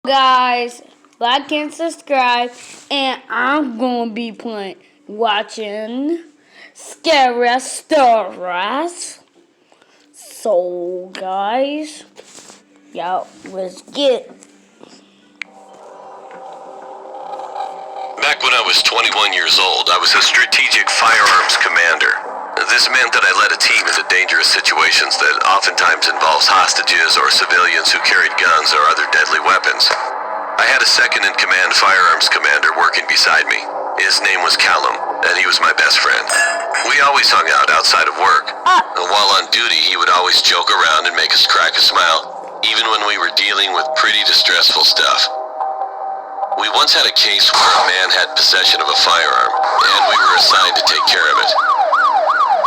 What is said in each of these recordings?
Guys, like and subscribe, and I'm gonna be watching scary stories. So, guys, y'all, let's get. Back when I was 21 years old, I was a strategic firearms commander. This meant that I led a team into dangerous situations that oftentimes involves hostages or civilians who carried guns or other deadly weapons. I had a second-in-command firearms commander working beside me. His name was Callum, and he was my best friend. We always hung out outside of work. While on duty, he would always joke around and make us crack a smile, even when we were dealing with pretty distressful stuff. We once had a case where a man had possession of a firearm, and we were assigned to take care of it.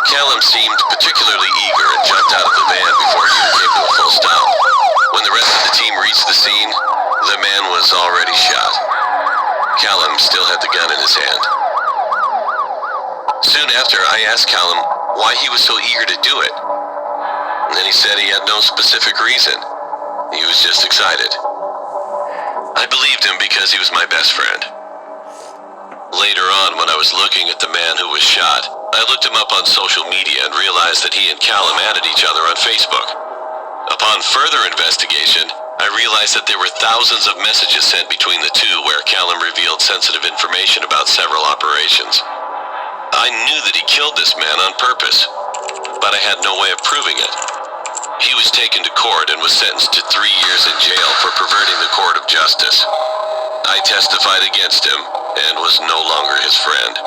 Callum seemed particularly eager and jumped out of the van before he came to a full stop. When the rest of the team reached the scene, the man was already shot. Callum still had the gun in his hand. Soon after, I asked Callum why he was so eager to do it. And then he said he had no specific reason. He was just excited. I believed him because he was my best friend. Later on, when I was looking at the man who was shot, I looked him up on social media and realized that he and Callum added each other on Facebook. Upon further investigation, I realized that there were thousands of messages sent between the two where Callum revealed sensitive information about several operations. I knew that he killed this man on purpose, but I had no way of proving it. He was taken to court and was sentenced to 3 years in jail for perverting the court of justice. I testified against him and was no longer his friend.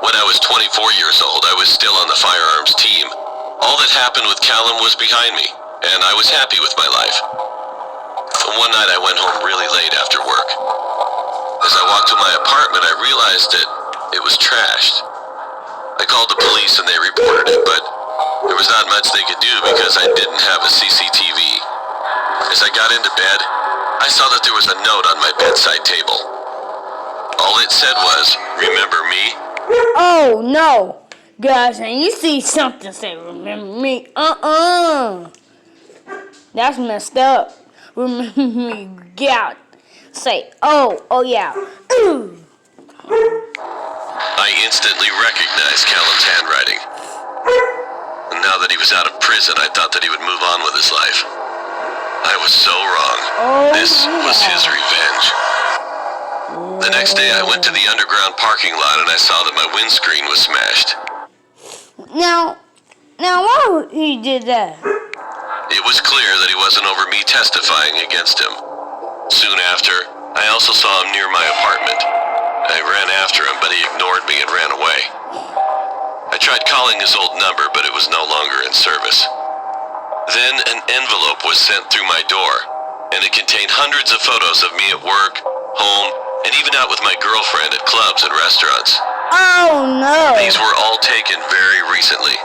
When I was 24 years old, I was still on the firearms team. All that happened with Callum was behind me, and I was happy with my life. One night I went home really late after work. As I walked to my apartment, I realized that it was trashed. I called the police and they reported it, but there was not much they could do because I didn't have a CCTV. As I got into bed, I saw that there was a note on my bedside table. All it said was, "Remember me?" Oh no, guys, and you see something say, "Remember me?" That's messed up. Remember me, God. Say, oh yeah. I instantly recognized Callum's handwriting. And now that he was out of prison, I thought that he would move on with his life. I was so wrong. This was his revenge. The next day, I went to the underground parking lot and I saw that my windscreen was smashed. Now, why he did that? It was clear that he wasn't over me testifying against him. Soon after, I also saw him near my apartment. I ran after him, but he ignored me and ran away. I tried calling his old number, but it was no longer in service. Then an envelope was sent through my door, and it contained hundreds of photos of me at work, home, and even out with my girlfriend at clubs and restaurants. Oh no! These were all taken very recently.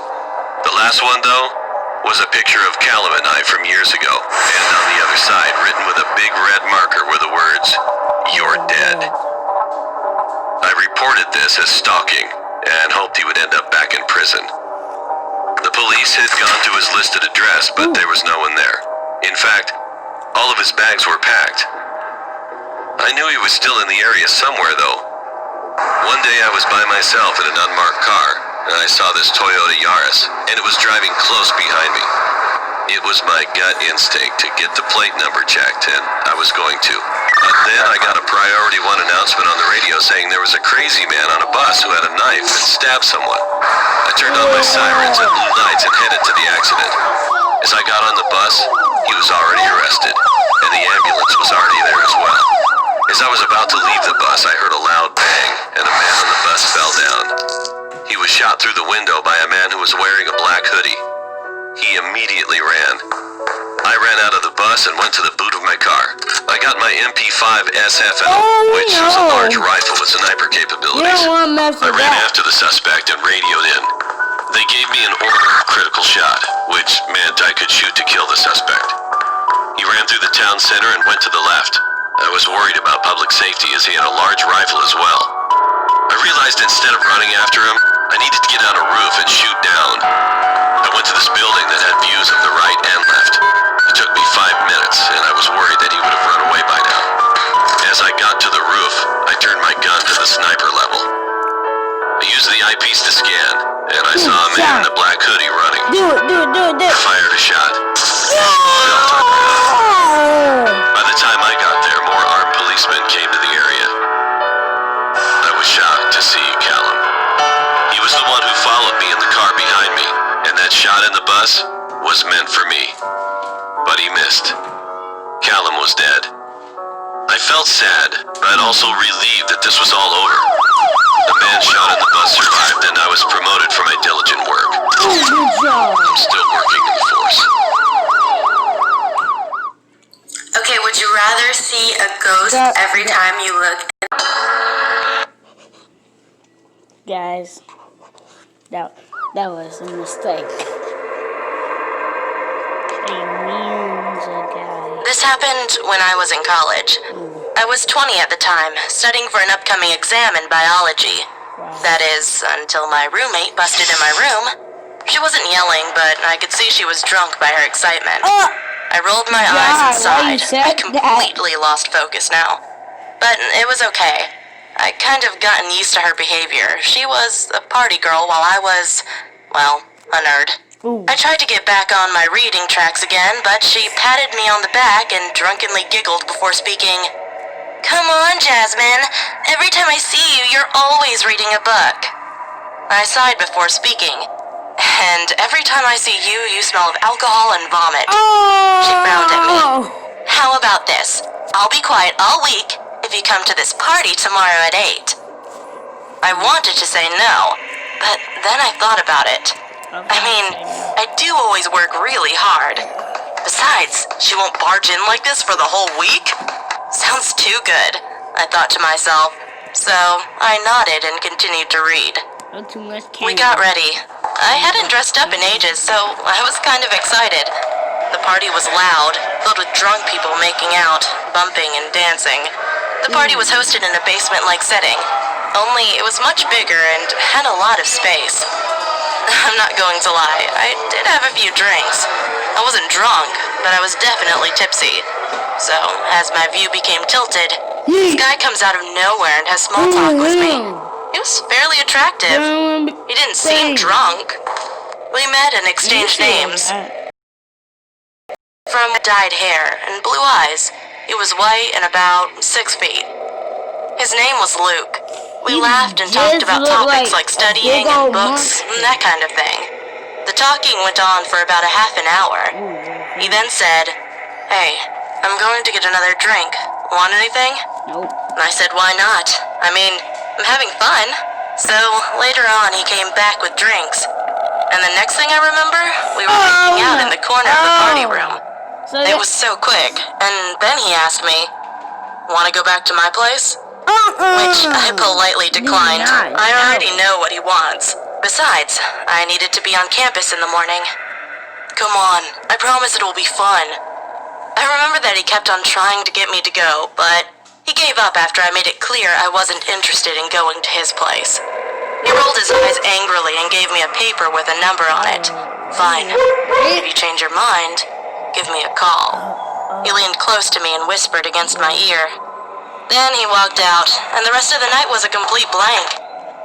The last one, though, was a picture of Callum and I from years ago, and on the other side, written with a big red marker, were the words, "You're dead." I reported this as stalking, and hoped he would end up back in prison. The police had gone to his listed address, but there was no one there. In fact, all of his bags were packed. I knew he was still in the area somewhere, though. One day I was by myself in an unmarked car, and I saw this Toyota Yaris, and it was driving close behind me. It was my gut instinct to get the plate number checked, and I was going to. But then I got a Priority 1 announcement on the radio saying there was a crazy man on a bus who had a knife and stabbed someone. I turned on my sirens and blue lights and headed to the accident. As I got on the bus, he was already arrested, and the ambulance was already there as well. As I was about to leave the bus, I heard a loud bang, and a man on the bus fell down. He was shot through the window by a man who was wearing a black hoodie. He immediately ran. I ran out of the bus and went to the boot of my car. I got my MP5 SFL, which was a large rifle with sniper capabilities. I ran after the suspect and radioed in. They gave me an order of critical shot, which meant I could shoot to kill the suspect. He ran through the town center and went to the left. I was worried about public safety as he had a large rifle as well. I realized instead of running after him, I needed to get on a roof and shoot down. I went to this building that had views of the right and left. It took me 5 minutes, and I was worried that he would have run the sniper level. I used the eyepiece to scan, and I saw a man in a black hoodie running. Do it. Fired a shot. Oh! By the time I got there, more armed policemen came to the area. I was shocked to see Callum. He was the one who followed me in the car behind me, and that shot in the bus was meant for me. But he missed. Callum was dead. I felt sad, but also relieved that this was all over. The man shot in the bus survived, and I was promoted for my diligent work. Good job. I'm still working in the force. Okay, would you rather see a ghost every time you look? Guys, that was a mistake. A ninja guy. This happened when I was in college. I was 20 at the time, studying for an upcoming exam in biology. Wow. That is, until my roommate busted in my room. She wasn't yelling, but I could see she was drunk by her excitement. I rolled my eyes and sighed. I completely lost focus now. But it was okay. I kind of gotten used to her behavior. She was a party girl while I was, well, a nerd. Ooh. I tried to get back on my reading tracks again, but she patted me on the back and drunkenly giggled before speaking. Come on, Jasmine. Every time I see you, you're always reading a book. I sighed before speaking. And every time I see you, you smell of alcohol and vomit. She frowned at me. How about this? I'll be quiet all week if you come to this party tomorrow at 8. I wanted to say no, but then I thought about it. I mean, I do always work really hard. Besides, she won't barge in like this for the whole week? Sounds too good, I thought to myself. So, I nodded and continued to read. Not too much We got ready. I hadn't dressed up in ages, so I was kind of excited. The party was loud, filled with drunk people making out, bumping and dancing. The party was hosted in a basement-like setting, only it was much bigger and had a lot of space. I'm not going to lie, I did have a few drinks. I wasn't drunk, but I was definitely tipsy. So, as my view became tilted, this guy comes out of nowhere and has small talk with me. He was fairly attractive. He didn't seem drunk. We met and exchanged names. From dyed hair and blue eyes, he was white and about 6 feet. His name was Luke. We laughed and talked about topics like studying and books and that kind of thing. The talking went on for about a half an hour. He then said, "Hey, I'm going to get another drink. Want anything?" Nope. And I said, "Why not? I mean, I'm having fun." So later on, he came back with drinks. And the next thing I remember, we were making out in the corner of the party room. So It was so quick. And then he asked me, "Want to go back to my place?" Which I politely declined. I already know what he wants. Besides, I needed to be on campus in the morning. Come on, I promise it will be fun. I remember that he kept on trying to get me to go, but he gave up after I made it clear I wasn't interested in going to his place. He rolled his eyes angrily and gave me a paper with a number on it. Fine. If you change your mind, give me a call. He leaned close to me and whispered against my ear. Then he walked out, and the rest of the night was a complete blank.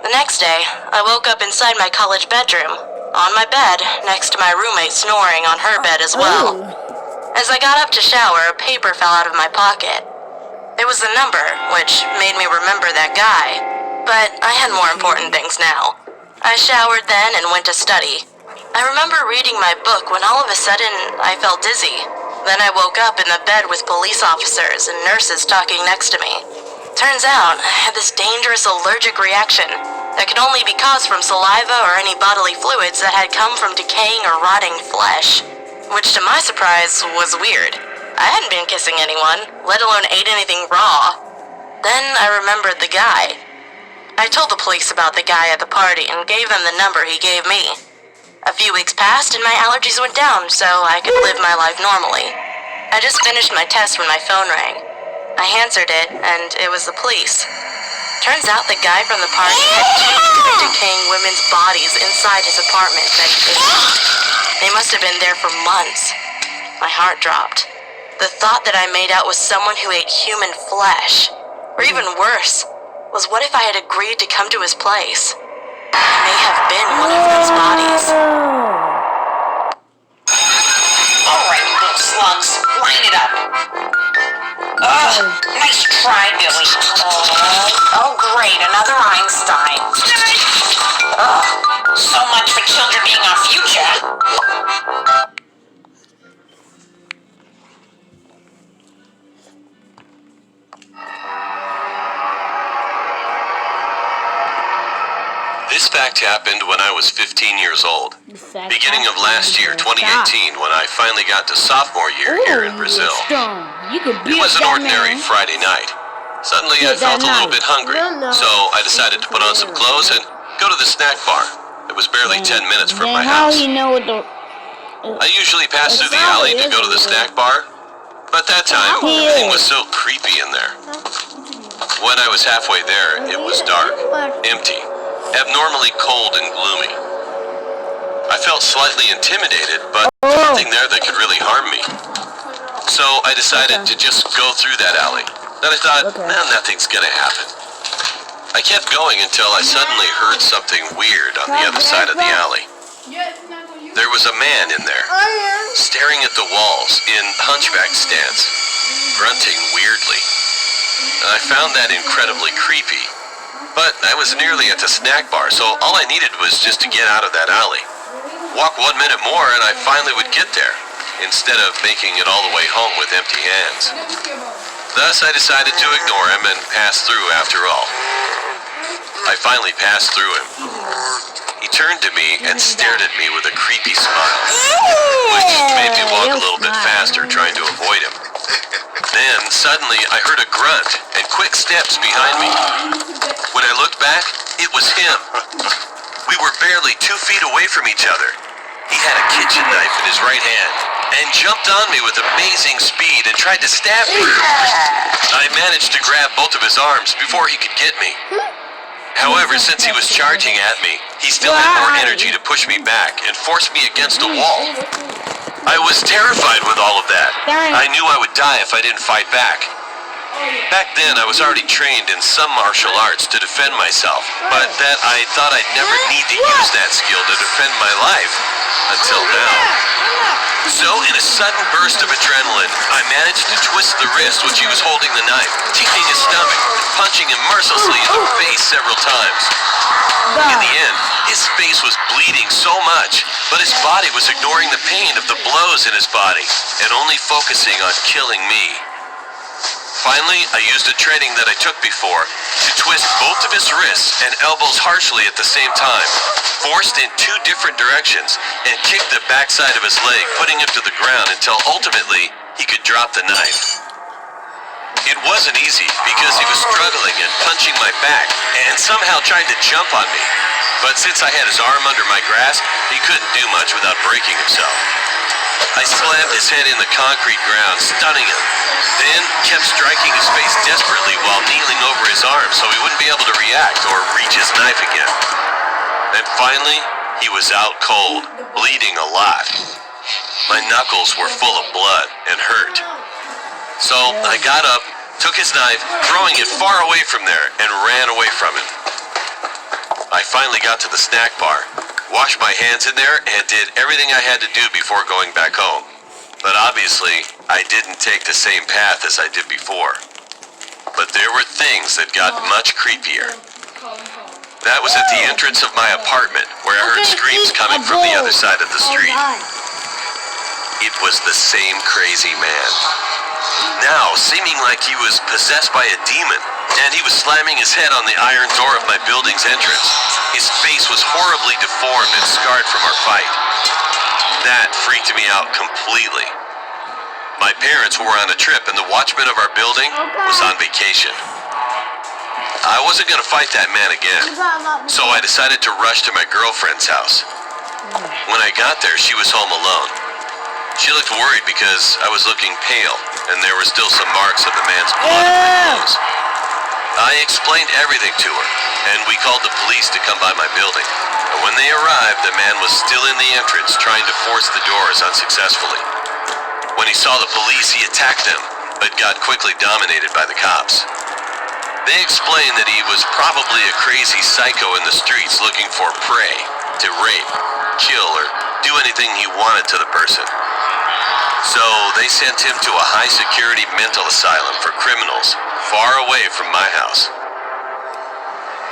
The next day, I woke up inside my college bedroom, on my bed, next to my roommate snoring on her bed as well. As I got up to shower, a paper fell out of my pocket. It was the number, which made me remember that guy. But I had more important things now. I showered then and went to study. I remember reading my book when all of a sudden I felt dizzy. Then I woke up in the bed with police officers and nurses talking next to me. Turns out I had this dangerous allergic reaction that could only be caused from saliva or any bodily fluids that had come from decaying or rotting flesh. Which to my surprise was weird. I hadn't been kissing anyone, let alone ate anything raw. Then I remembered the guy. I told the police about the guy at the party and gave them the number he gave me. A few weeks passed and my allergies went down so I could live my life normally. I just finished my test when my phone rang. I answered it and it was the police. Turns out the guy from the party had 2 decaying women's bodies inside his apartment that he visited. They must have been there for months. My heart dropped. The thought that I made out with someone who ate human flesh. Or even worse, was what if I had agreed to come to his place? I may have been one of those bodies. Alright, you little slugs, line it up. Ugh, nice try, Billy. Oh, great, another Einstein. Ugh, so much for children being our future. This fact happened when I was 15 years old. Beginning of last year, 2018, when I finally got to sophomore year here in Brazil. It was an ordinary Friday night. Suddenly I felt a little bit hungry, so I decided to put on some clothes and go to the snack bar. It was barely 10 minutes from my house. I usually pass through the alley to go to the snack bar, but that time everything was so creepy in there. When I was halfway there, it was dark, empty, abnormally cold and gloomy. I felt slightly intimidated, but nothing there that could really harm me. So I decided to just go through that alley. Then I thought, nothing's gonna happen. I kept going until I suddenly heard something weird on the other side of the alley. There was a man in there, staring at the walls in hunchback stance, grunting weirdly. I found that incredibly creepy. But I was nearly at the snack bar, so all I needed was just to get out of that alley. Walk 1 minute more and I finally would get there, instead of making it all the way home with empty hands. Thus, I decided to ignore him and pass through after all. I finally passed through him. He turned to me and stared at me with a creepy smile, which made me walk a little bit faster, trying to avoid him. Then, suddenly, I heard a grunt and quick steps behind me. When I looked back, it was him. We were barely 2 feet away from each other. He had a kitchen knife in his right hand and jumped on me with amazing speed and tried to stab me. I managed to grab both of his arms before he could get me. However, since he was charging at me, he still had more energy to push me back and force me against a wall. I was terrified with all of that. I knew I would die if I didn't fight back. Back then, I was already trained in some martial arts to defend myself, but that I thought I'd never need to use that skill to defend my life, until now. So, in a sudden burst of adrenaline, I managed to twist the wrist which he was holding the knife, taking his stomach, and punching him mercilessly in the face several times. In the end, his face was bleeding so much, but his body was ignoring the pain of the blows in his body, and only focusing on killing me. Finally, I used a training that I took before to twist both of his wrists and elbows harshly at the same time, forced in 2 different directions, and kicked the backside of his leg, putting him to the ground until ultimately he could drop the knife. It wasn't easy because he was struggling and punching my back and somehow trying to jump on me. But since I had his arm under my grasp, he couldn't do much without breaking himself. I slammed his head in the concrete ground, stunning him, then kept striking his face desperately while kneeling over his arm so he wouldn't be able to react or reach his knife again. Then finally, he was out cold, bleeding a lot. My knuckles were full of blood and hurt. So I got up, took his knife, throwing it far away from there, and ran away from him. I finally got to the snack bar, washed my hands in there, and did everything I had to do before going back home. But obviously, I didn't take the same path as I did before. But there were things that got much creepier. That was at the entrance of my apartment, where I heard screams coming from the other side of the street. It was the same crazy man. Now, seeming like he was possessed by a demon, and he was slamming his head on the iron door of my building's entrance. His face was horribly deformed and scarred from our fight. That freaked me out completely. My parents were on a trip and the watchman of our building was on vacation. I wasn't going to fight that man again, so I decided to rush to my girlfriend's house. When I got there, she was home alone. She looked worried because I was looking pale and there were still some marks of the man's blood on my clothes. I explained everything to her, and we called the police to come by my building. But when they arrived, the man was still in the entrance, trying to force the doors unsuccessfully. When he saw the police, he attacked them, but got quickly dominated by the cops. They explained that he was probably a crazy psycho in the streets looking for prey to rape, kill, or do anything he wanted to the person. So they sent him to a high-security mental asylum for criminals far away from my house.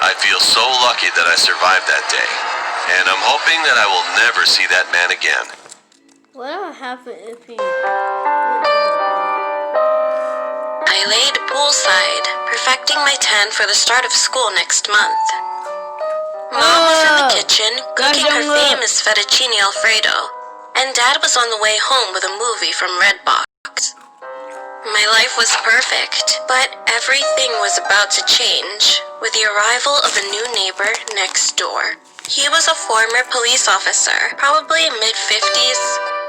I feel so lucky that I survived that day, and I'm hoping that I will never see that man again. What happened if he... I laid poolside, perfecting my tan for the start of school next month. Mom was in the kitchen, cooking her famous fettuccine alfredo, and Dad was on the way home with a movie from Redbox. My life was perfect, but everything was about to change with the arrival of a new neighbor next door. He was a former police officer, probably mid-50s,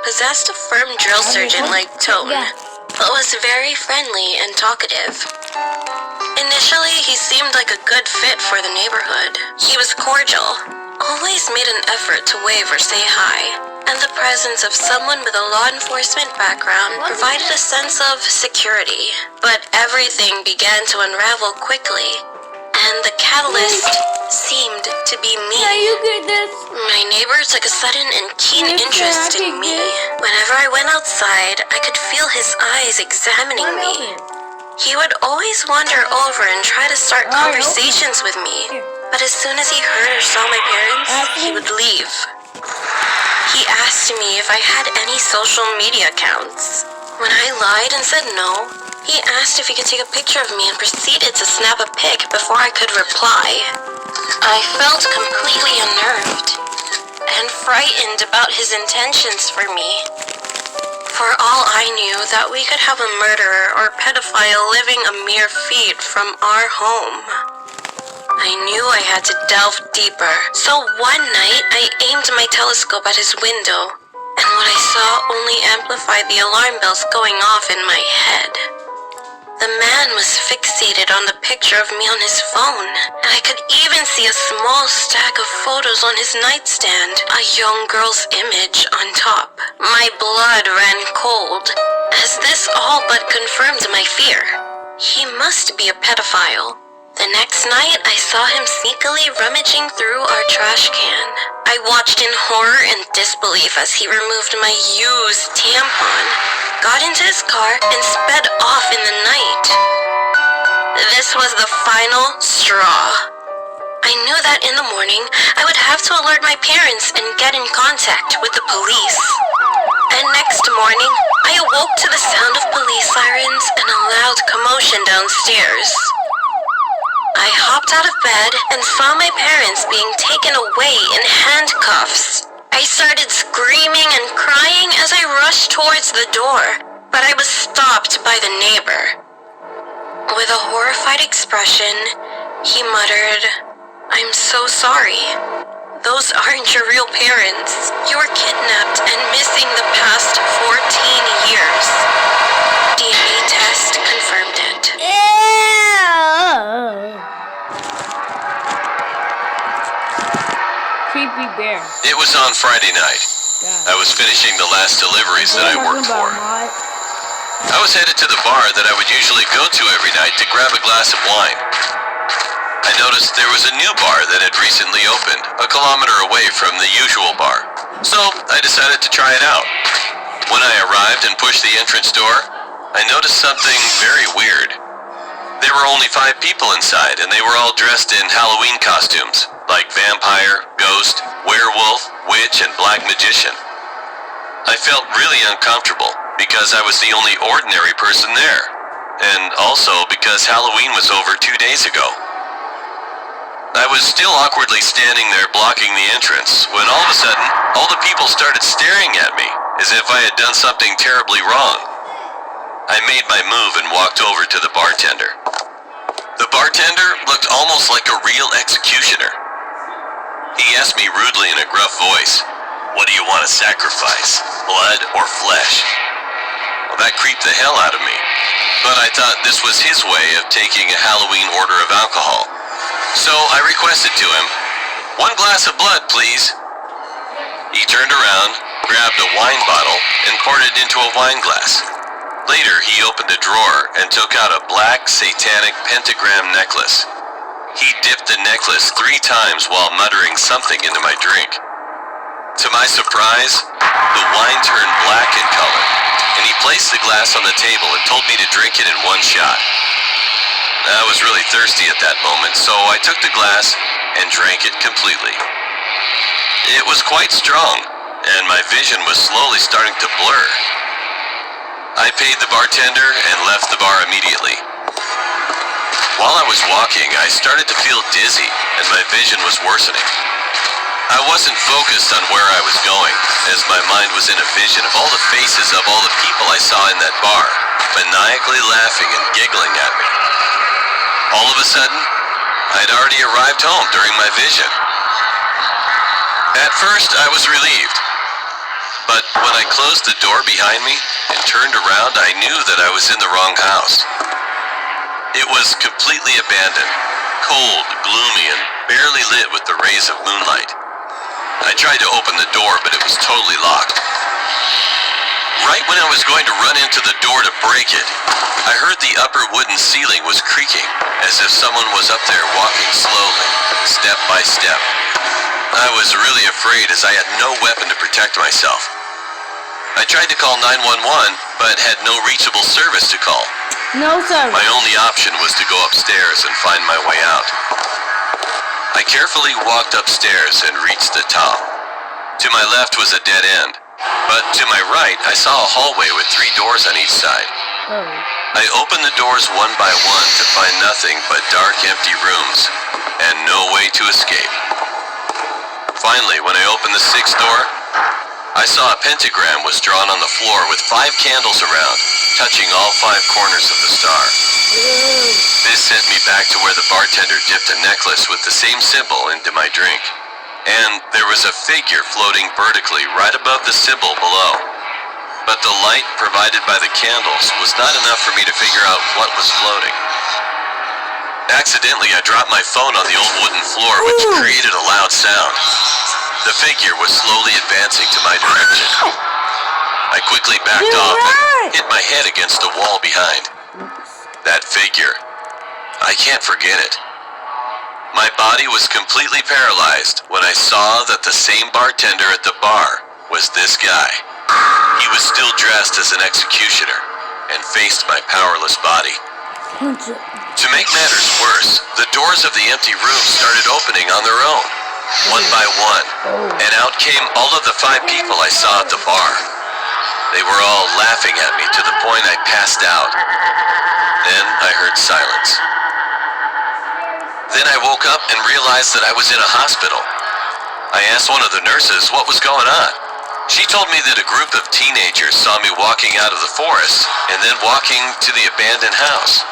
possessed a firm drill sergeant-like tone, but was very friendly and talkative. Initially, he seemed like a good fit for the neighborhood. He was cordial, always made an effort to wave or say hi, and the presence of someone with a law enforcement background provided a sense of security. But everything began to unravel quickly, and the catalyst seemed to be me. You get this? My neighbor took a sudden and keen interest in me. Whenever I went outside, I could feel his eyes examining me. He would always wander over and try to start conversations with me, but as soon as he heard or saw my parents, he would leave. He asked me if I had any social media accounts. When I lied and said no, he asked if he could take a picture of me and proceeded to snap a pic before I could reply. I felt completely unnerved and frightened about his intentions for me. For all I knew that we could have a murderer or pedophile living a mere feet from our home. I knew I had to delve deeper, so one night I aimed my telescope at his window, and what I saw only amplified the alarm bells going off in my head. The man was fixated on the picture of me on his phone, and I could even see a small stack of photos on his nightstand, a young girl's image on top. My blood ran cold, as this all but confirmed my fear. He must be a pedophile. The next night, I saw him sneakily rummaging through our trash can. I watched in horror and disbelief as he removed my used tampon, got into his car, and sped off in the night. This was the final straw. I knew that in the morning, I would have to alert my parents and get in contact with the police. And next morning, I awoke to the sound of police sirens and a loud commotion downstairs. I hopped out of bed and saw my parents being taken away in handcuffs. I started screaming and crying as I rushed towards the door, but I was stopped by the neighbor. With a horrified expression, he muttered, "I'm so sorry. Those aren't your real parents. You were kidnapped and missing the past 14 years. DNA test confirmed it." Creepy bear. It was on Friday night. I was finishing the last deliveries that I worked for. I was headed to the bar that I would usually go to every night to grab a glass of wine. I noticed there was a new bar that had recently opened, a kilometer away from the usual bar. So I decided to try it out. When I arrived and pushed the entrance door, I noticed something very weird. There were only 5 people inside, and they were all dressed in Halloween costumes, like vampire, ghost, werewolf, witch, and black magician. I felt really uncomfortable because I was the only ordinary person there, and also because Halloween was over 2 days ago. I was still awkwardly standing there blocking the entrance when all of a sudden, all the people started staring at me as if I had done something terribly wrong. I made my move and walked over to the bartender. The bartender looked almost like a real executioner. He asked me rudely in a gruff voice, "What do you want to sacrifice, blood or flesh?" Well, that creeped the hell out of me, but I thought this was his way of taking a Halloween order of alcohol. So I requested to him, "1 glass of blood, please." He turned around, grabbed a wine bottle, and poured it into a wine glass. Later, he opened a drawer and took out a black satanic pentagram necklace. He dipped the necklace 3 times while muttering something into my drink. To my surprise, the wine turned black in color, and he placed the glass on the table and told me to drink it in 1 shot. I was really thirsty at that moment, so I took the glass and drank it completely. It was quite strong, and my vision was slowly starting to blur. I paid the bartender and left the bar immediately. While I was walking, I started to feel dizzy, and my vision was worsening. I wasn't focused on where I was going, as my mind was in a vision of all the faces of all the people I saw in that bar, maniacally laughing and giggling at me. All of a sudden, I'd already arrived home during my vision. At first, I was relieved. But when I closed the door behind me and turned around, I knew that I was in the wrong house. It was completely abandoned, cold, gloomy, and barely lit with the rays of moonlight. I tried to open the door, but it was totally locked. Right when I was going to run into the door to break it, I heard the upper wooden ceiling was creaking, as if someone was up there walking slowly, step by step. I was really afraid as I had no weapon to protect myself. I tried to call 911, but had no reachable service to call. No, sir. My only option was to go upstairs and find my way out. I carefully walked upstairs and reached the top. To my left was a dead end, but to my right I saw a hallway with 3 doors on each side. Oh. I opened the doors one by one to find nothing but dark, empty rooms, and no way to escape. Finally, when I opened the 6th door, I saw a pentagram was drawn on the floor with 5 candles around, touching all 5 corners of the star. This sent me back to where the bartender dipped a necklace with the same symbol into my drink. And there was a figure floating vertically right above the symbol below. But the light provided by the candles was not enough for me to figure out what was floating. Accidentally, I dropped my phone on the old wooden floor, which created a loud sound. The figure was slowly advancing to my direction. I quickly backed off and hit my head against a wall behind. That figure. I can't forget it. My body was completely paralyzed when I saw that the same bartender at the bar was this guy. He was still dressed as an executioner and faced my powerless body. To make matters worse, the doors of the empty room started opening on their own, one by one, and out came all of the 5 people I saw at the bar. They were all laughing at me to the point I passed out. Then I heard silence. Then I woke up and realized that I was in a hospital. I asked one of the nurses what was going on. She told me that a group of teenagers saw me walking out of the forest and then walking to the abandoned house.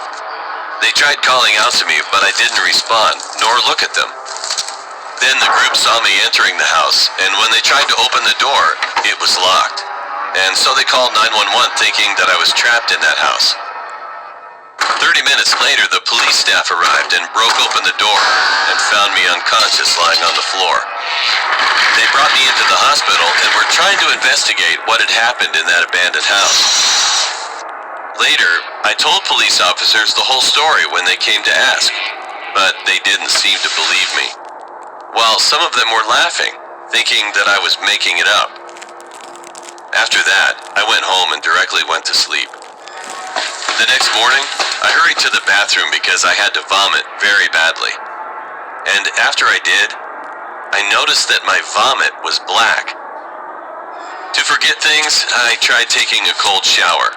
They tried calling out to me, but I didn't respond, nor look at them. Then the group saw me entering the house, and when they tried to open the door, it was locked. And so they called 911 thinking that I was trapped in that house. 30 minutes later, the police staff arrived and broke open the door and found me unconscious lying on the floor. They brought me into the hospital and were trying to investigate what had happened in that abandoned house. Later, I told police officers the whole story when they came to ask, but they didn't seem to believe me. While some of them were laughing, thinking that I was making it up. After that, I went home and directly went to sleep. The next morning, I hurried to the bathroom because I had to vomit very badly. And after I did, I noticed that my vomit was black. To forget things, I tried taking a cold shower.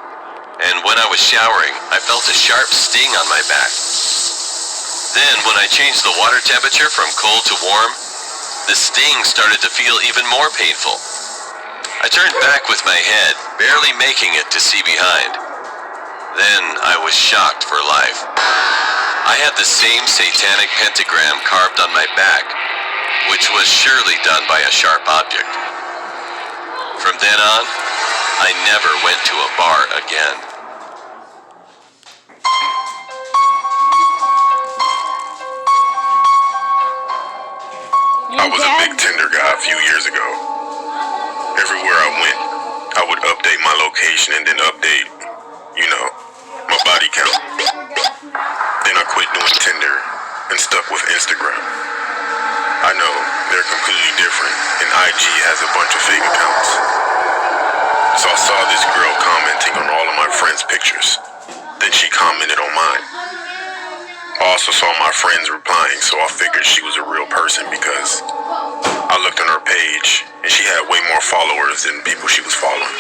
And when I was showering, I felt a sharp sting on my back. Then, when I changed the water temperature from cold to warm, the sting started to feel even more painful. I turned back with my head, barely making it to see behind. Then I was shocked for life. I had the same satanic pentagram carved on my back, which was surely done by a sharp object. From then on, I never went to a bar again. I was a big Tinder guy a few years ago. Everywhere I went, I would update my location and then update You know, my body count. Then I quit doing Tinder and stuck with Instagram. I know, they're completely different, and IG has a bunch of fake accounts. So I saw this girl commenting on all of my friends' pictures. Then she commented on mine. I also saw my friends replying, so I figured she was a real person because I looked on her page and she had way more followers than people she was following.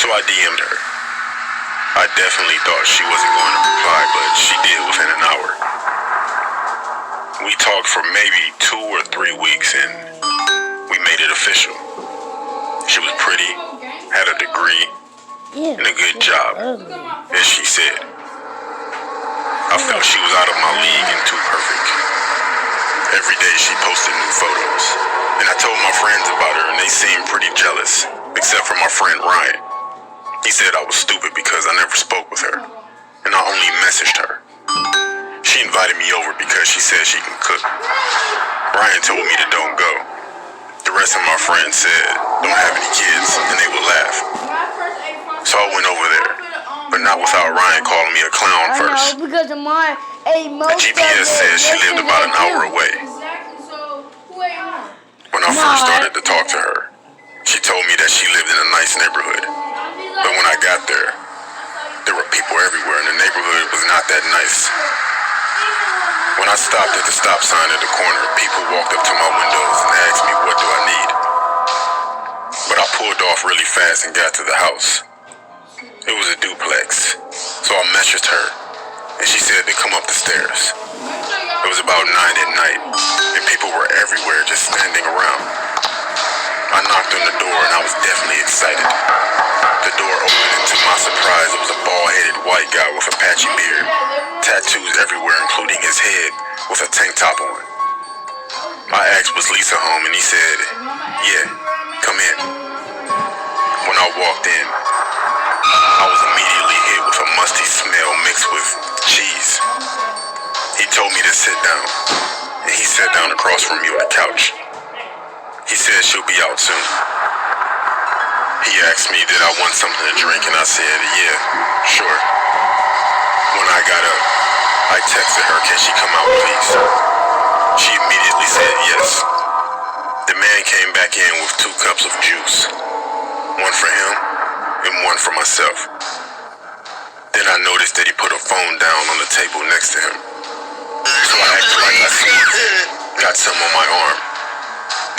So I DM'd her. I definitely thought she wasn't going to reply, but she did within an hour. We talked for maybe 2 or 3 weeks and we made it official. She was pretty, had a degree, and a good job, as she said. I felt she was out of my league and too perfect. Every day she posted new photos, and I told my friends about her and they seemed pretty jealous, except for my friend Ryan. He said I was stupid because I never spoke with her, and I only messaged her. She invited me over because she said she can cook. Ryan told me to don't go. The rest of my friends said don't have any kids, and they would laugh. So I went over there, but not without Ryan calling me a clown first. I know, because of mine. The GPS says she lived about an hour away. When I first started to talk to her, she told me that she lived in a nice neighborhood. But when I got there were people everywhere and the neighborhood was not that nice. When I stopped at the stop sign at the corner, people walked up to my windows and asked me what do I need. But I pulled off really fast and got to the house. It was a duplex, so I messaged her, and she said to come up the stairs. It was about 9 at night, and people were everywhere just standing around. I knocked on the door, and I was definitely excited. The door opened, and to my surprise, it was a bald-headed white guy with a patchy beard, tattoos everywhere, including his head, with a tank top on. I asked, was Lisa home, and he said, yeah, come in. When I walked in, I was immediately hit with a musty smell mixed with cheese. He told me to sit down, and he sat down across from me on the couch. He said she'll be out soon. He asked me did I want something to drink, and I said, yeah, sure. When I got up, I texted her, can she come out please? She immediately said yes. The man came back in with 2 cups of juice, one for him and one for myself. Then I noticed that he put a phone down on the table next to him. So I acted like I sneezed, got some on my arm.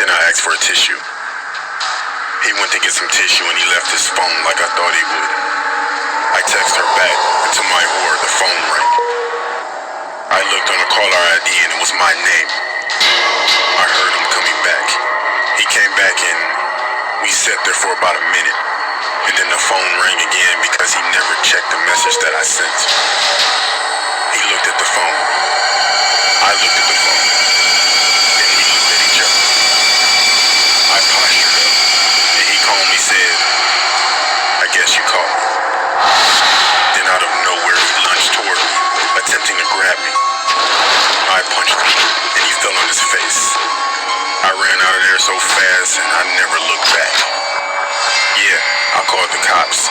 Then I asked for a tissue. He went to get some tissue and he left his phone like I thought he would. I texted her back, and to my horror, the phone rang. I looked on the caller ID and it was my name. I heard him coming back. He came back and we sat there for about a minute. And then the phone rang again because he never checked the message that I sent. He looked at the phone. I looked at the phone. Then we looked at each other. I postured up, and he calmly said, I guess you called me. Then out of nowhere, he lunged toward me, attempting to grab me. I punched him, and he fell on his face. I ran out of there so fast, and I never looked back. Yeah, I called the cops.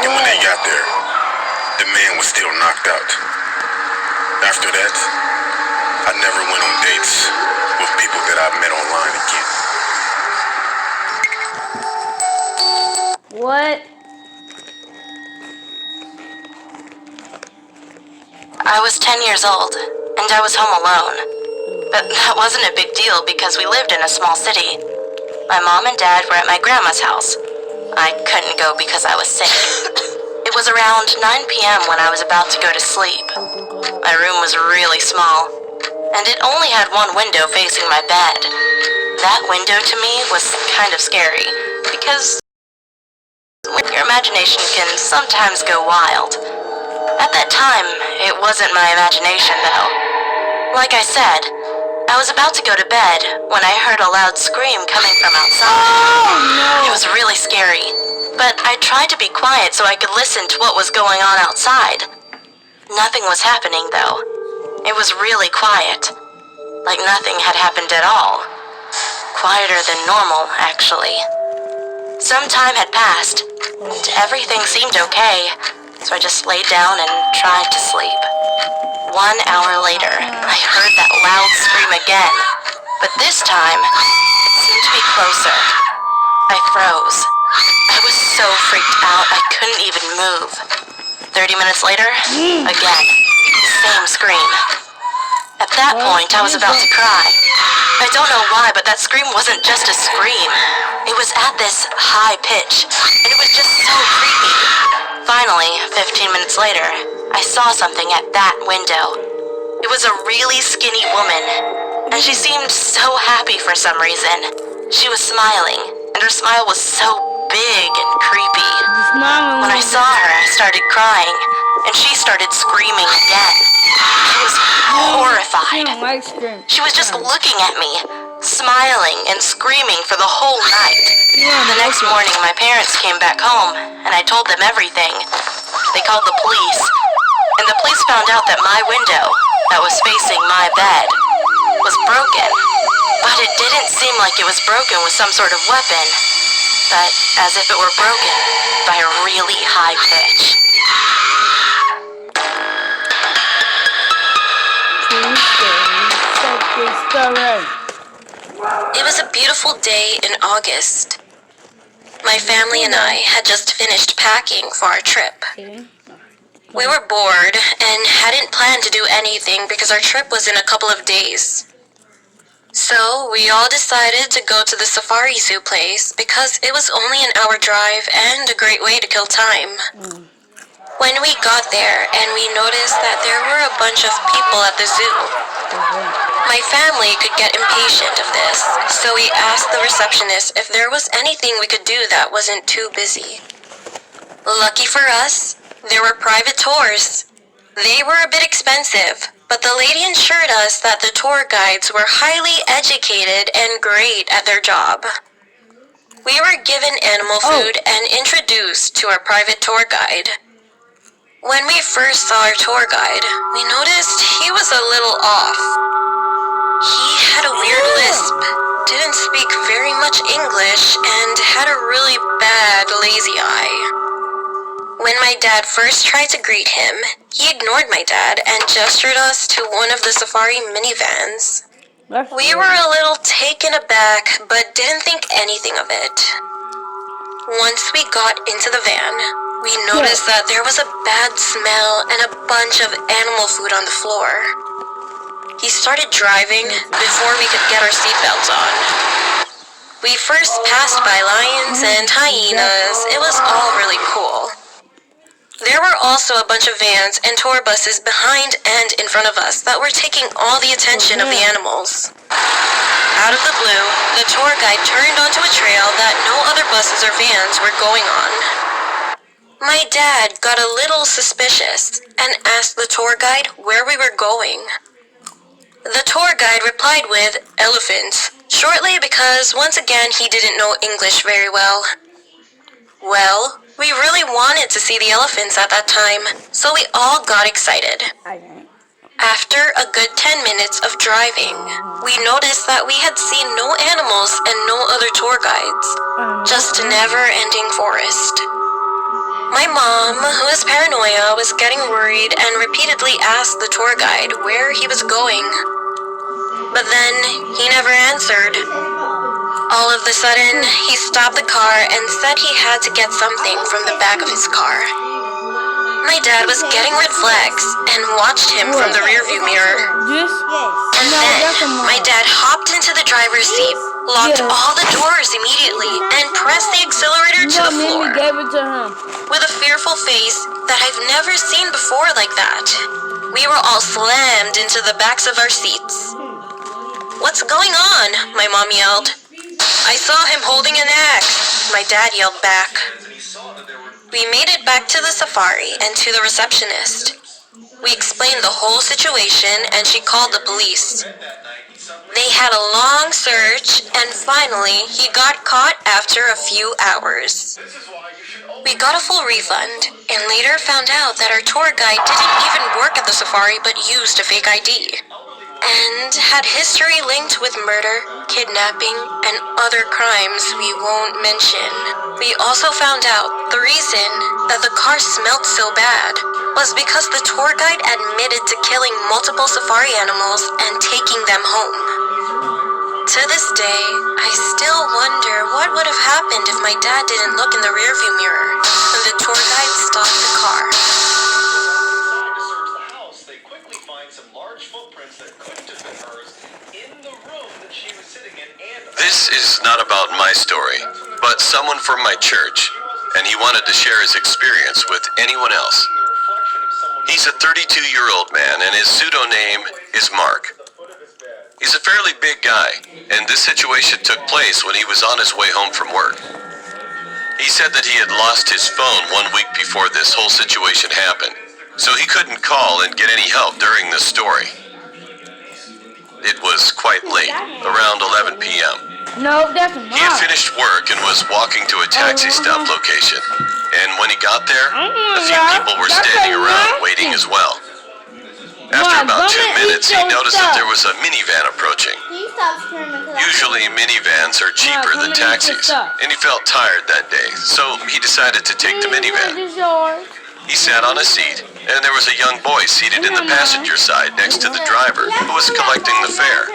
And when they got there, the man was still knocked out. After that, I never went on dates with people that I met online again. What? I was 10 years old, and I was home alone. But that wasn't a big deal because we lived in a small city. My mom and dad were at my grandma's house. I couldn't go because I was sick. It was around 9 p.m. when I was about to go to sleep. My room was really small, and it only had one window facing my bed. That window to me was kind of scary, because your imagination can sometimes go wild. At that time, it wasn't my imagination though. Like I said, I was about to go to bed when I heard a loud scream coming from outside. It was really scary, but I tried to be quiet so I could listen to what was going on outside. Nothing was happening though. It was really quiet, like nothing had happened at all. Quieter than normal, actually. Some time had passed, and everything seemed okay, so I just laid down and tried to sleep. 1 hour later, I heard that loud scream again, but this time, it seemed to be closer. I froze. I was so freaked out I couldn't even move. 30 minutes later, again, same scream. At that point, I was about to cry. I don't know why, but that scream wasn't just a scream. It was at this high pitch, and it was just so creepy. Finally, 15 minutes later, I saw something at that window. It was a really skinny woman, and she seemed so happy for some reason. She was smiling, and her smile was so big and creepy. When I saw her, I started crying, and she started screaming again. I was horrified. She was just looking at me, smiling and screaming for the whole night. The next morning, my parents came back home, and I told them everything. They called the police, and the police found out that my window, that was facing my bed, was broken. But it didn't seem like it was broken with some sort of weapon, but as if it were broken by a really high pitch. It was a beautiful day in August. My family and I had just finished packing for our trip. We were bored and hadn't planned to do anything because our trip was in a couple of days. So we all decided to go to the Safari Zoo place because it was only an hour drive and a great way to kill time. When we got there and we noticed that there were a bunch of people at the zoo, my family could get impatient of this, so we asked the receptionist if there was anything we could do that wasn't too busy. Lucky for us, there were private tours. They were a bit expensive, but the lady assured us that the tour guides were highly educated and great at their job. We were given animal food and introduced to our private tour guide. When we first saw our tour guide, we noticed he was a little off. He had a weird lisp, didn't speak very much English, and had a really bad lazy eye. When my dad first tried to greet him, he ignored my dad and gestured us to one of the safari minivans. We were a little taken aback, but didn't think anything of it. Once we got into the van, we noticed that there was a bad smell and a bunch of animal food on the floor. He started driving before we could get our seatbelts on. We first passed by lions and hyenas. It was all really cool. There were also a bunch of vans and tour buses behind and in front of us that were taking all the attention of the animals. Out of the blue, the tour guide turned onto a trail that no other buses or vans were going on. My dad got a little suspicious and asked the tour guide where we were going. The tour guide replied with elephants, shortly because once again he didn't know English very well. Well, we really wanted to see the elephants at that time, so we all got excited. After a good 10 minutes of driving, we noticed that we had seen no animals and no other tour guides, just a never-ending forest. My mom, who was paranoia, was getting worried and repeatedly asked the tour guide where he was going. But then, he never answered. All of a sudden, he stopped the car and said he had to get something from the back of his car. My dad was getting red flags and watched him from the rearview mirror. And then, my dad hopped into the driver's seat, locked all the doors immediately, and pressed the accelerator to the floor. With a fearful face that I've never seen before like that. We were all slammed into the backs of our seats. "What's going on?" my mom yelled. "I saw him holding an axe," my dad yelled back. We made it back to the safari and to the receptionist. We explained the whole situation and she called the police. They had a long search and finally he got caught after a few hours. We got a full refund and later found out that our tour guide didn't even work at the safari but used a fake ID. and had history linked with murder, kidnapping, and other crimes we won't mention. We also found out the reason that the car smelled so bad was because the tour guide admitted to killing multiple safari animals and taking them home. To this day, I still wonder what would have happened if my dad didn't look in the rearview mirror when the tour guide stopped the car. They quickly find some large footprints that couldn't have been hers in the room that she was sitting in. And This is not about my story, but someone from my church, and he wanted to share his experience with anyone else. the reflection of someone He's a 32-year-old man, and his pseudonym is Mark. He's a fairly big guy, and this situation took place when he was on his way home from work. He said that he had lost his phone 1 week before this whole situation happened, so he couldn't call and get any help during this story. It was quite late, around 11 p.m. No, that's He had not. finished work and was walking to a taxi stop location, and when he got there, a few people were standing around waiting as well. After about 2 minutes, he noticed that there was a minivan approaching. Usually, minivans are cheaper than taxis, and he felt tired that day, so he decided to take the minivan. He sat on a seat, and there was a young boy seated in the passenger side next to the driver, who was collecting the fare.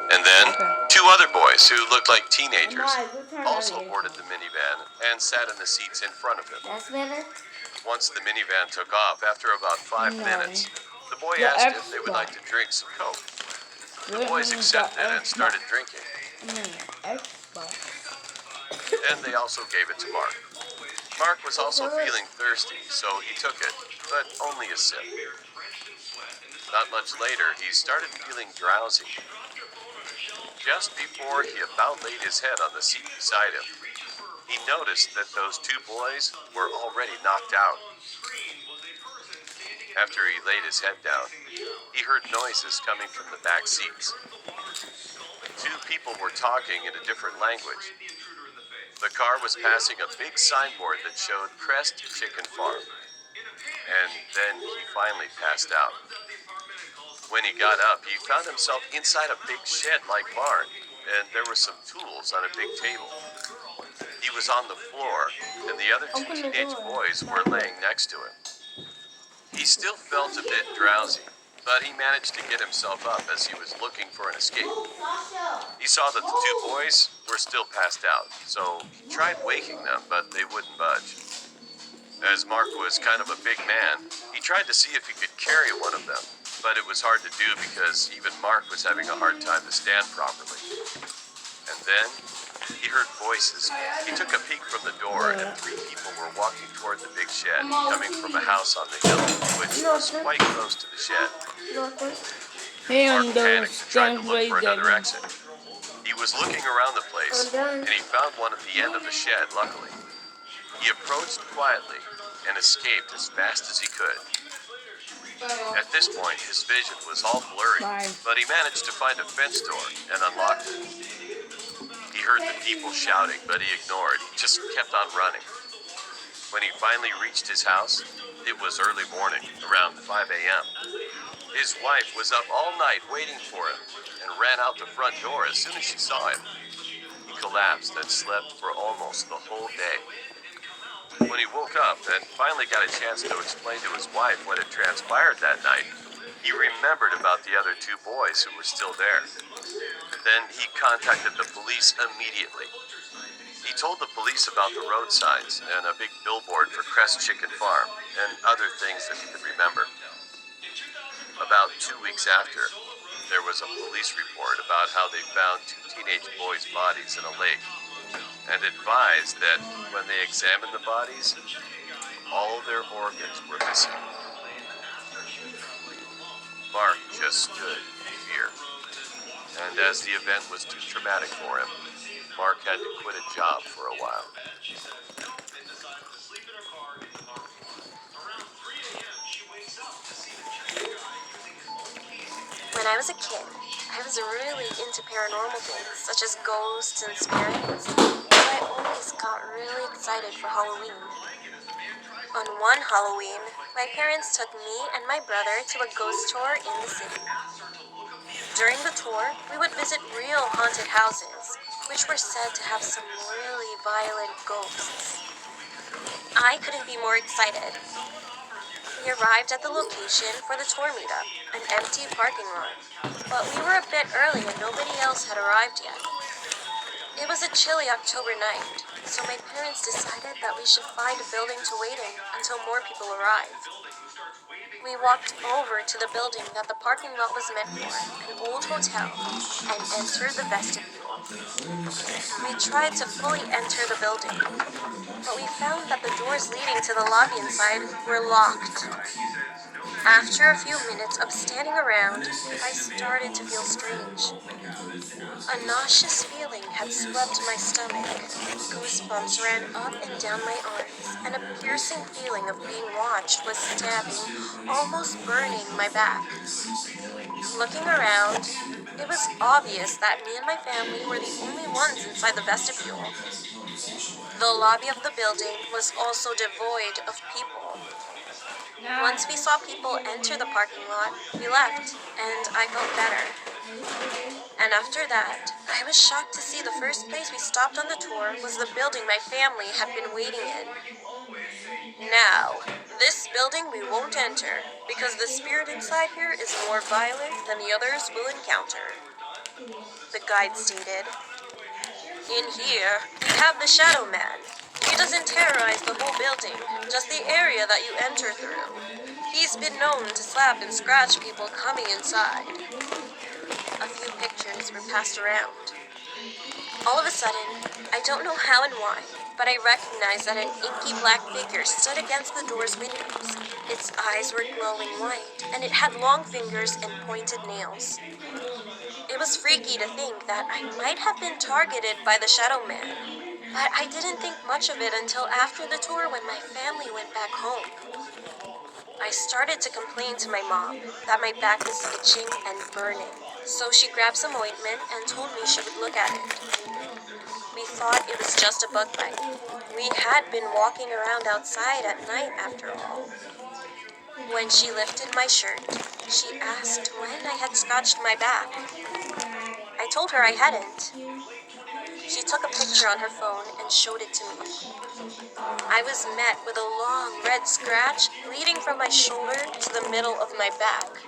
And then, 2 other boys who looked like teenagers also boarded the minivan and sat in the seats in front of him. That's better. Once the minivan took off, after about 5 minutes, the boy asked if they would like to drink some Coke. The boys accepted and started drinking, and they also gave it to Mark. Mark was also feeling thirsty, so he took it, but only a sip. Not much later, he started feeling drowsy. Just before he about laid his head on the seat beside him, he noticed that those 2 boys were already knocked out. After he laid his head down, he heard noises coming from the back seats. 2 people were talking in a different language. The car was passing a big signboard that showed Crest Chicken Farm. And then he finally passed out. When he got up, he found himself inside a big shed-like barn, and there were some tools on a big table. He was on the floor, and the other 2 teenage boys were laying next to him. He still felt a bit drowsy, but he managed to get himself up as he was looking for an escape. He saw that the 2 boys were still passed out, so he tried waking them, but they wouldn't budge. As Mark was kind of a big man, he tried to see if he could carry one of them, but it was hard to do because even Mark was having a hard time to stand properly. And then he heard voices. He took a peek from the door, and 3 people were walking toward the big shed, coming from a house on the hill, which was quite close to the shed. Mark panicked and tried to look for another exit. He was looking around the place, and he found one at the end of the shed, luckily. He approached quietly and escaped as fast as he could. At this point, his vision was all blurry, but he managed to find a fence door and unlocked it. He heard the people shouting, but he ignored. He just kept on running. When he finally reached his house, it was early morning, around 5 a.m. His wife was up all night waiting for him and ran out the front door as soon as she saw him. He collapsed and slept for almost the whole day. When he woke up and finally got a chance to explain to his wife what had transpired that night, he remembered about the other 2 boys who were still there. Then he contacted the police immediately. He told the police about the road signs and a big billboard for Crest Chicken Farm and other things that he could remember. About 2 weeks after, there was a police report about how they found 2 teenage boys' bodies in a lake, and advised that when they examined the bodies, all their organs were missing. Mark just stood in fear, and as the event was too traumatic for him, Mark had to quit a job for a while. When I was a kid, I was really into paranormal things, such as ghosts and spirits, and I always got really excited for Halloween. On one Halloween, my parents took me and my brother to a ghost tour in the city. During the tour, we would visit real haunted houses, which were said to have some really violent ghosts. I couldn't be more excited. We arrived at the location for the tour meetup, an empty parking lot. But we were a bit early and nobody else had arrived yet. It was a chilly October night, so my parents decided that we should find a building to wait in until more people arrived. We walked over to the building that the parking lot was meant for, an old hotel, and entered the vestibule. We tried to fully enter the building, but we found that the doors leading to the lobby inside were locked. After a few minutes of standing around, I started to feel strange. A nauseous feeling had swept my stomach. Goosebumps ran up and down my arms, and a piercing feeling of being watched was stabbing, almost burning my back. Looking around, it was obvious that me and my family were the only ones inside the vestibule. The lobby of the building was also devoid of people. Once we saw people enter the parking lot, we left, and I felt better. And after that, I was shocked to see the first place we stopped on the tour was the building my family had been waiting in. Now, this building we won't enter, because the spirit inside here is more violent than the others we'll encounter, the guide stated. In here, we have the Shadow Man. He doesn't terrorize the whole building, just the area that you enter through. He's been known to slap and scratch people coming inside. A few pictures were passed around. All of a sudden, I don't know how and why, but I recognized that an inky black figure stood against the door's windows. Its eyes were glowing white, and it had long fingers and pointed nails. It was freaky to think that I might have been targeted by the Shadow Man, but I didn't think much of it until after the tour when my family went back home. I started to complain to my mom that my back was itching and burning, so she grabbed some ointment and told me she would look at it. We thought it was just a bug bite. We had been walking around outside at night after all. When she lifted my shirt, she asked when I had scratched my back. I told her I hadn't. She took a picture on her phone and showed it to me. I was met with a long red scratch leading from my shoulder to the middle of my back.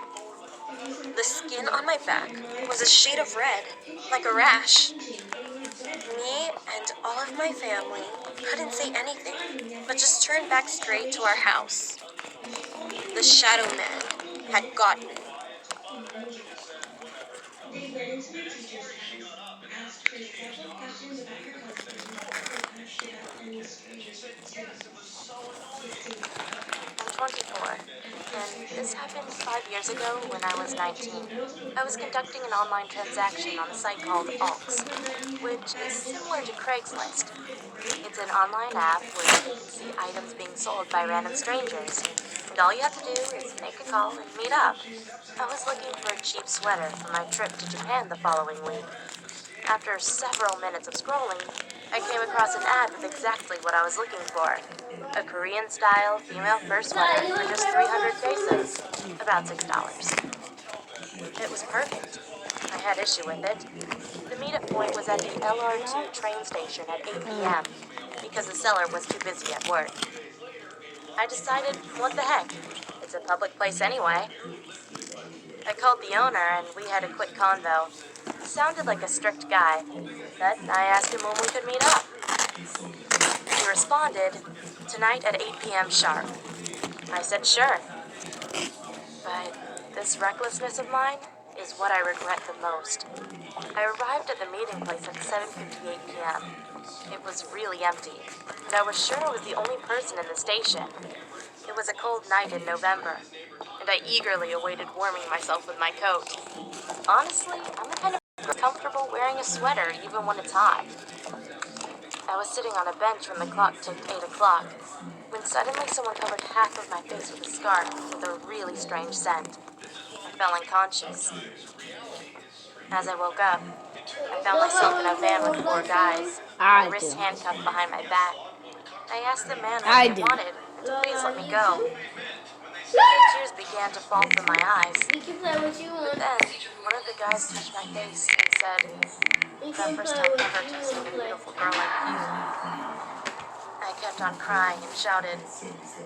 The skin on my back was a shade of red, like a rash. Me and all of my family couldn't say anything, but just turned back straight to our house. The Shadow Man had got me. I'm 24, and this happened 5 years ago when I was 19. I was conducting an online transaction on a site called Alks, which is similar to Craigslist. It's an online app where you can see items being sold by random strangers, and all you have to do is make a call and meet up. I was looking for a cheap sweater for my trip to Japan the following week. After several minutes of scrolling, I came across an ad with exactly what I was looking for. A Korean-style female fur sweater for just 300 pesos, about $6. It was perfect. I had issue with it. The meetup point was at the LR2 train station at 8 p.m. because the seller was too busy at work. I decided, what the heck? It's a public place anyway. I called the owner and we had a quick convo. He sounded like a strict guy, but I asked him when we could meet up. He responded, tonight at 8 p.m. sharp. I said sure. But this recklessness of mine is what I regret the most. I arrived at the meeting place at 7:58 p.m. It was really empty, and I was sure I was the only person in the station. It was a cold night in November, and I eagerly awaited warming myself with my coat. Honestly, I'm the kind of comfortable wearing a sweater even when it's hot. I was sitting on a bench when the clock ticked 8 o'clock, when suddenly someone covered half of my face with a scarf with a really strange scent. I fell unconscious. As I woke up, I found myself in a van with 4 guys, my wrists handcuffed behind my back. I asked the man what he wanted, to please let me go. Tears began to fall from my eyes. You can play what you want. Then, one of the guys touched my face and said, You "The can first play time what ever you to see want a to play. beautiful girl like you." I kept on crying and shouted,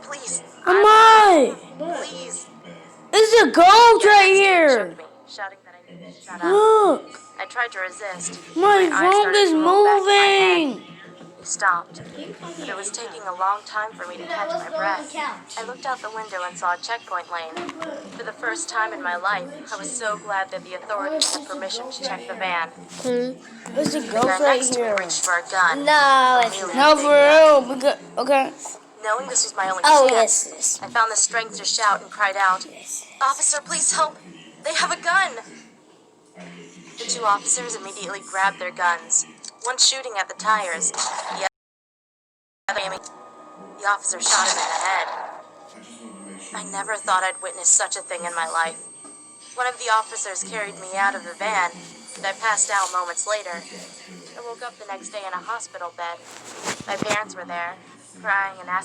"Please, Amai! please." There's a ghost right Shook here. me, shouting that I needed to shut up. Look, I tried to resist. my eyes phone started is to roll back in my head. moving. He stopped, but it was taking a long time for me to catch my breath. I looked out the window and saw a checkpoint lane. For the first time in my life, I was so glad that the authorities had permission to check the van. There's a The ghost guy right next to me here. reached for a gun. No, it's no, for real. Because, okay. Knowing this was my only Oh, chance, yes. I found the strength to shout and cried out, "Officer, please help! They have a gun!" The two officers immediately grabbed their guns, one shooting at the tires, the other aiming. The officer shot him in the head. I never thought I'd witness such a thing in my life. One of the officers carried me out of the van, and I passed out moments later. I woke up the next day in a hospital bed. My parents were there, crying and asking